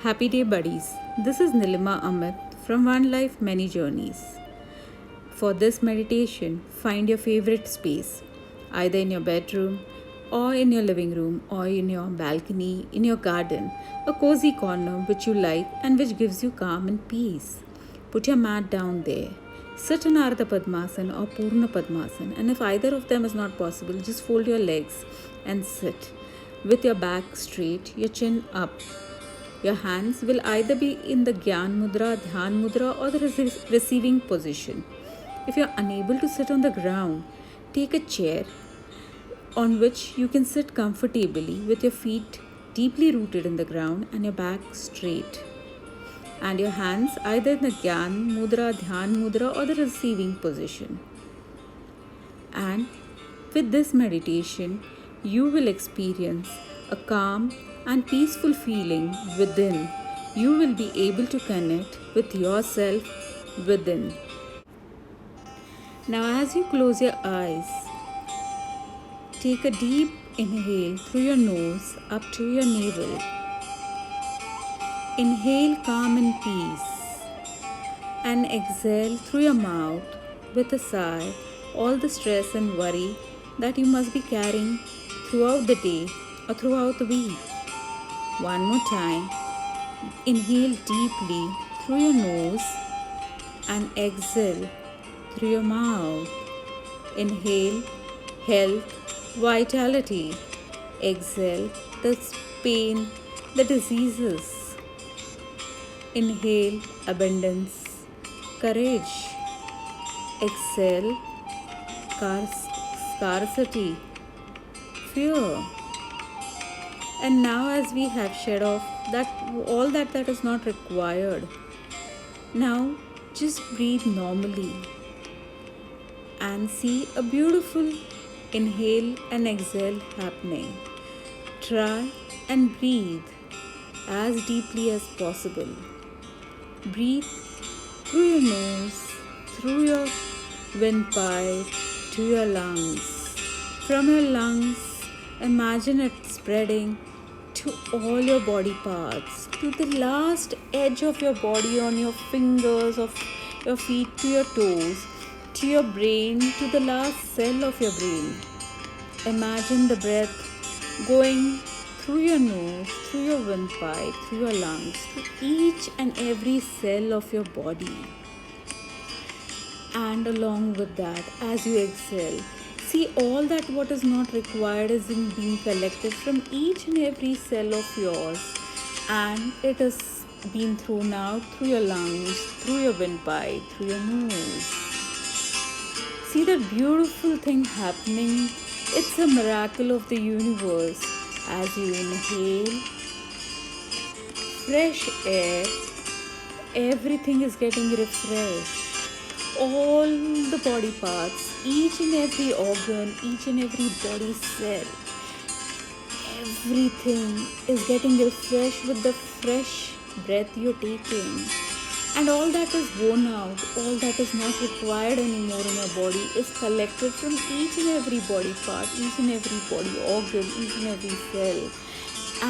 Happy day, buddies. This is Nilima Amit from One Life Many Journeys. For this meditation, find your favorite space, either in your bedroom, or in your living room, or in your balcony, in your garden, a cozy corner which you like and which gives you calm and peace. Put your mat down there. Sit in Ardha Padmasana or Purna Padmasana, and if either of them is not possible, just fold your legs and sit with your back straight, your chin up. Your hands will either be in the Gyan Mudra, Dhyan Mudra, or the receiving position. If you are unable to sit on the ground, take a chair on which you can sit comfortably with your feet deeply rooted in the ground and your back straight. And your hands either in the Gyan Mudra, Dhyan Mudra, or the receiving position. And with this meditation, you will experience a calm and peaceful feeling within. You will be able to connect with yourself within. Now, as you close your eyes, take a deep inhale through your nose up to your navel. Inhale calm and peace, and exhale through your mouth with a sigh all the stress and worry that you must be carrying throughout the day or throughout the week. One more time. Inhale deeply through your nose and exhale through your mouth. Inhale health, vitality. Exhale the pain, the diseases. Inhale abundance, courage. Exhale scarcity, fear. And now, as we have shed off all that is not required, now just breathe normally and see a beautiful inhale and exhale happening. Try and breathe as deeply as possible. Breathe through your nose, through your windpipe to your lungs. From your lungs, imagine it spreading to all your body parts, to the last edge of your body, on your fingers of your feet to your toes, to your brain, to the last cell of your brain. Imagine the breath going through your nose, through your windpipe, through your lungs, to each and every cell of your body. And along with that, as you exhale, see all that what is not required is being collected from each and every cell of yours, and it is being thrown out through your lungs, through your windpipe, through your nose. See that beautiful thing happening. It's a miracle of the universe. As you inhale fresh air, everything is getting refreshed. All the body parts, each and every organ, each and every body cell, everything is getting refreshed with the fresh breath you're taking. And all that is worn out, all that is not required anymore in your body is collected from each and every body part, each and every body organ, each and every cell,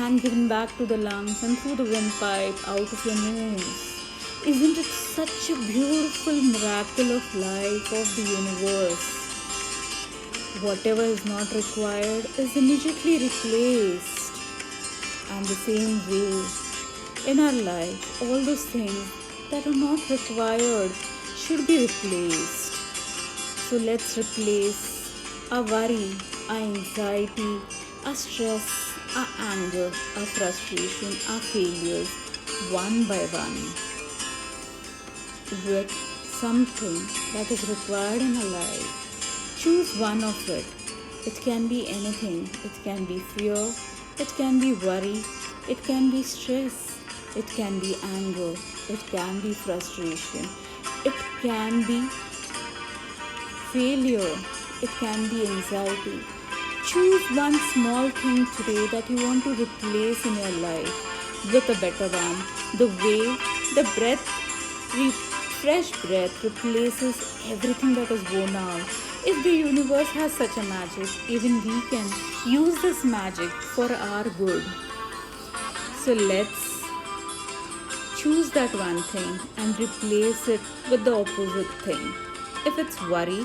and given back to the lungs and through the windpipe out of your nose. Isn't it such a beautiful miracle of life, of the universe? Whatever is not required is immediately replaced. And the same way, in our life, all those things that are not required should be replaced. So let's replace our worry, our anxiety, our stress, our anger, our frustration, our failures, one by one, with something that is required in our life. Choose one of it. It can be anything. It can be fear, it can be worry, it can be stress, it can be anger, it can be frustration, it can be failure, it can be anxiety. Choose one small thing today that you want to replace in your life with a better one. The way the fresh breath replaces everything that is worn out. If the universe has such a magic, even we can use this magic for our good. So let's choose that one thing and replace it with the opposite thing. If it's worry,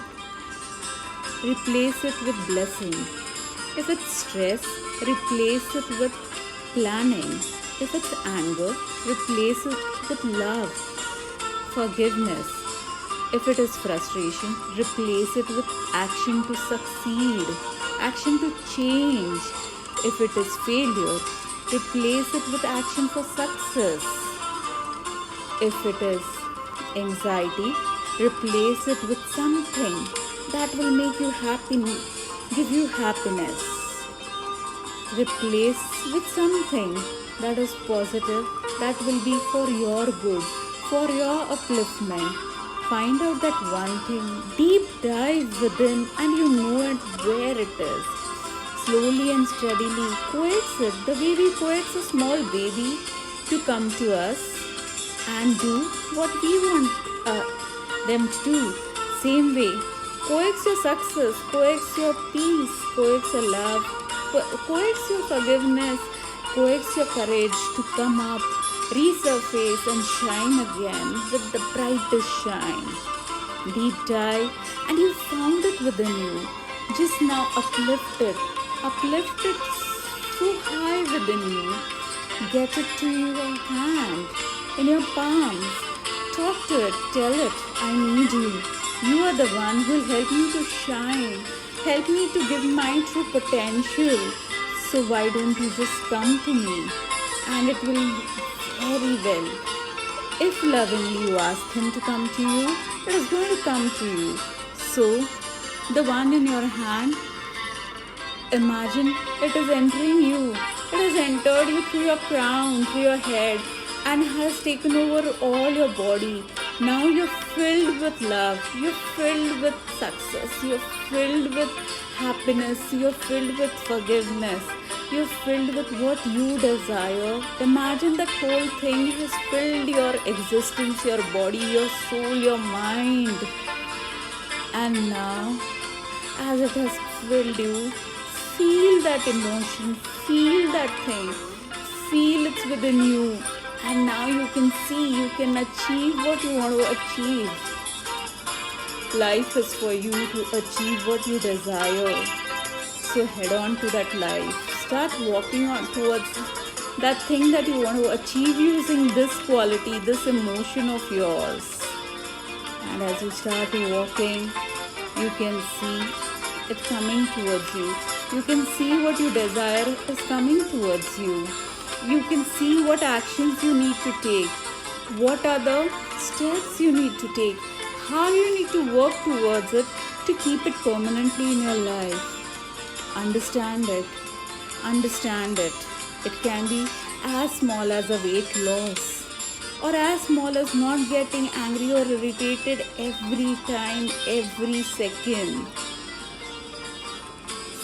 replace it with blessing. If it's stress, replace it with planning. If it's anger, replace it with love, forgiveness. If it is frustration, replace it with action to succeed, action to change. If it is failure, replace it with action for success. If it is anxiety, replace it with something that will make you happy, give you happiness. Replace with something that is positive, that will be for your good, for your upliftment. Find out that one thing, deep dive within, and you know it where it is. Slowly and steadily coax it the way we coax a small baby to come to us and do what we want them to do. Same way, coax your success, coax your peace, coax your love, coax your forgiveness, coax your courage to come up, resurface and shine again with the brightest shine. Deep dive and you found it within you. Just now uplift it so high within you. Get it to your hand, in your palms. Talk to it, tell it, I need you. You are the one who will help me to shine, help me to give my true potential. So why don't you just come to me? And it will very well. If lovingly you ask him to come to you, it is going to come to you. So, the one in your hand, imagine it is entering you. It has entered you through your crown, through your head, and has taken over all your body. Now you're filled with love, you're filled with success, you're filled with happiness, you're filled with forgiveness, you're filled with what you desire. Imagine that whole thing has filled your existence, your body, your soul, your mind. And now, as it has filled you, feel that emotion, feel that thing, feel it's within you. And now you can see, you can achieve what you want to achieve. Life is for you to achieve what you desire. So head on to that life. Start walking on towards that thing that you want to achieve using this quality, this emotion of yours. And as you start walking, you can see it coming towards you. You can see what you desire is coming towards you. You can see what actions you need to take. What are the steps you need to take. How you need to work towards it to keep it permanently in your life. Understand it. Understand it. It can be as small as a weight loss, or as small as not getting angry or irritated every time, every second.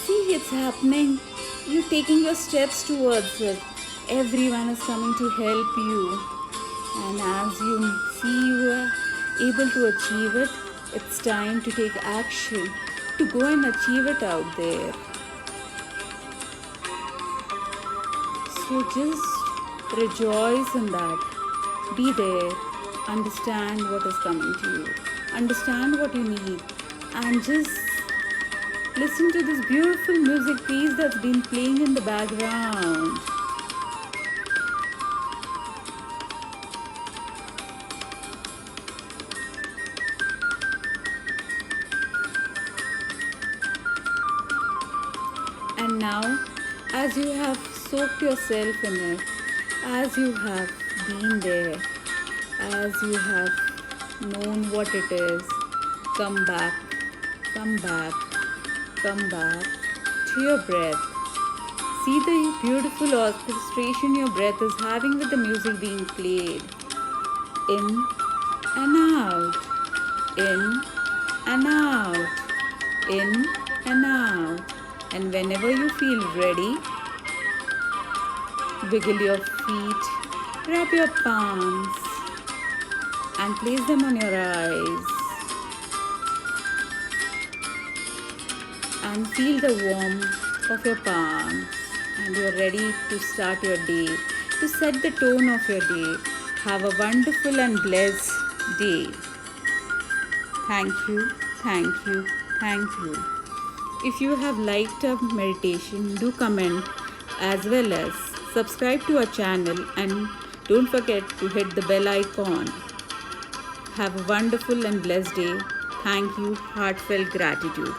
See, it's happening. You're taking your steps towards it. Everyone is coming to help you. And as you see you are able to achieve it, it's time to take action to go and achieve it out there. So just rejoice in that. Be there. Understand what is coming to you. Understand what you need. And just listen to this beautiful music piece that's been playing in the background. And now, as you have soaked yourself in it, as you have been there, as you have known what it is, come back, come back, come back to your breath. See the beautiful orchestration your breath is having with the music being played. In and out, in and out, in and out. And whenever you feel ready, wiggle your feet, wrap your palms, and place them on your eyes. And feel the warmth of your palms. And you're ready to start your day, to set the tone of your day. Have a wonderful and blessed day. Thank you, thank you, thank you. If you have liked our meditation, do comment as well as subscribe to our channel and don't forget to hit the bell icon. Have a wonderful and blessed day. Thank you. Heartfelt gratitude.